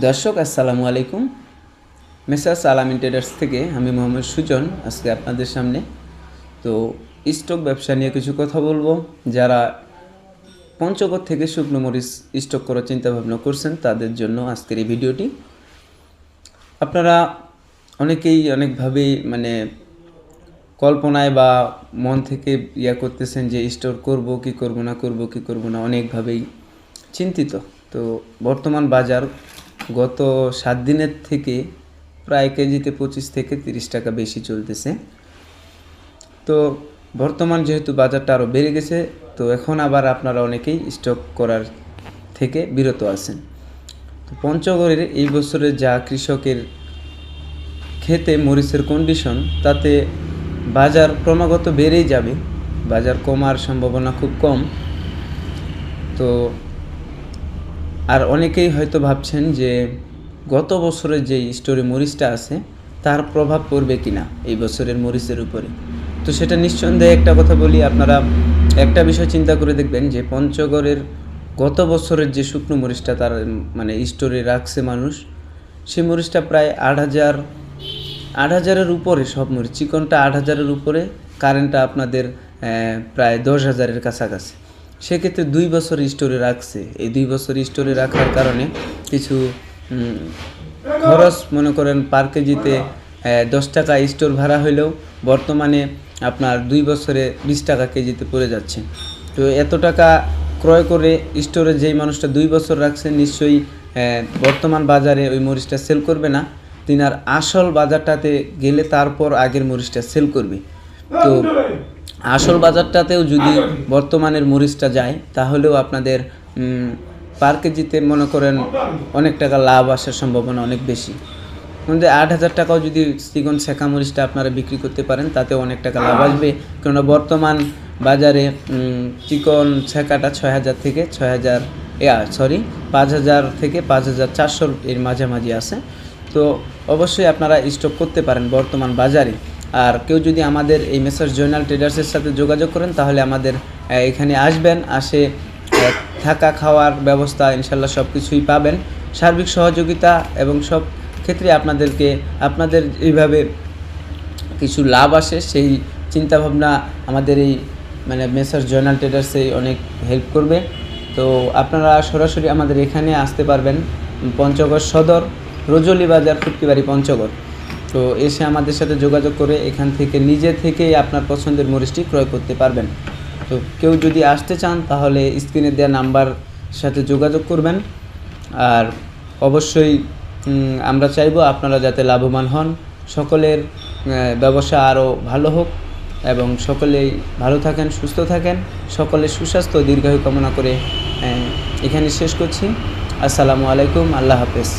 দর্শক আসসালামু আলাইকুম। মেসার্স আলামিন ট্রেডার্স থেকে আমি মোহাম্মদ সুজন আজকে আপনাদের সামনে তো স্টক ব্যবসা নিয়ে কিছু কথা বলবো। যারা পঞ্চগড় থেকে শুকনো মরিচ স্টক করার চিন্তাভাবনা করছেন তাদের জন্য আজকের এই ভিডিওটি। আপনারা অনেকেই অনেকভাবেই কল্পনায় বা মন থেকে করতেছেন যে স্টোর করব কি করব না অনেকভাবেই চিন্তিত। তো বর্তমান বাজার গত 7 দিনের থেকে প্রায় কেজিতে 25 থেকে 30 টাকা বেশি চলতেছে। তো বর্তমান যেহেতু বাজারটা আরও বেড়ে গেছে, তো এখন আবার আপনারা অনেকেই স্টক করার থেকে বিরত আছেন। তো পঞ্চগড়ের এই বছরের যা কৃষকের ক্ষেতে মরিচের কন্ডিশন, তাতে বাজার ক্রমাগত বেড়েই যাবে, বাজার কমার সম্ভাবনা খুব কম। তো আর অনেকেই হয়তো ভাবছেন যে গত বছরের যে স্টোরে মরিচটা আছে তার প্রভাব পড়বে কিনা এই বছরের মরিচের উপরে। তো সেটা নিঃসন্দেহে একটা কথা বলি, আপনারা একটা বিষয় চিন্তা করে দেখবেন যে পঞ্চগড়ের গত বছরের যে শুকনো মরিচটা তার স্টোরে রাখছে মানুষ, সেই মরিচটা প্রায় 8,000-এর উপরে। সব মরিচ চিকনটা 8,000-এর উপরে, কারেন্টটা আপনাদের প্রায় 10,000-এর কাছাকাছি। সেক্ষেত্রে 2 বছর স্টোরে রাখছে। এই 2 বছর স্টোরে রাখার কারণে কিছু খরচ, মনে করেন পার কেজিতে 10 টাকা স্টোর ভাড়া হইলেও বর্তমানে আপনার 2 বছরে 20 টাকা কেজিতে পড়ে যাচ্ছে। তো এত টাকা ক্রয় করে স্টোরে যেই মানুষটা 2 বছর রাখছে, নিশ্চয়ই বর্তমান বাজারে ওই মরিচটা সেল করবে না। তিনার আসল বাজারটাতে গেলে তারপর আগের মরিচটা সেল করবে। তো আসল বাজারটাতেও যদি বর্তমানের মরিচটা যায়, তাহলেও আপনাদের পার কেজিতে মনে করেন অনেক টাকা লাভ আসার সম্ভাবনা অনেক বেশি। মধ্যে 8,000 টাকাও যদি চিকন ছেঁকা মরিচটা আপনারা বিক্রি করতে পারেন, তাতেও অনেক টাকা লাভ আসবে। কেননা বর্তমান বাজারে চিকন ছেঁকাটা 5,000 থেকে 5,400 এর মাঝামাঝি আছে। তো অবশ্যই আপনারা স্টক করতে পারেন বর্তমান বাজারে। আর কেউ যদি আমাদের এই মেসার্স জয়নাল ট্রেডার্সের সাথে যোগাযোগ করেন, তাহলে আমাদের এখানে আসবেন, থাকা খাওয়ার ব্যবস্থা ইনশাল্লাহ সব কিছুই পাবেন, সার্বিক সহযোগিতা এবং সব ক্ষেত্রে আপনাদের এইভাবে কিছু লাভ আসে, সেই চিন্তাভাবনা আমাদের এই মেসার্স জয়নাল ট্রেডার্সে অনেক হেল্প করবে। তো আপনারা সরাসরি আমাদের এখানে আসতে পারবেন, পঞ্চগড় সদর, রজলি বাজার, ফুটকিবাড়ি, পঞ্চগড়। তো এসে আমাদের সাথে যোগাযোগ করে এখান থেকে নিজে থেকেই আপনার পছন্দের মরিচটি ক্রয় করতে পারবেন। তো কেউ যদি আসতে চান, তাহলে স্ক্রিনে দেওয়া নাম্বার সাথে যোগাযোগ করবেন। আর অবশ্যই আমরা চাইবো আপনারা যাতে লাভবান হন, সকলের ব্যবসা আরও ভালো হোক এবং সকলেই ভালো থাকেন, সুস্থ থাকেন, সকলের সুস্বাস্থ্য দীর্ঘায়ু কামনা করে এখানে শেষ করছি। আসসালামু আলাইকুম, আল্লাহ হাফেজ।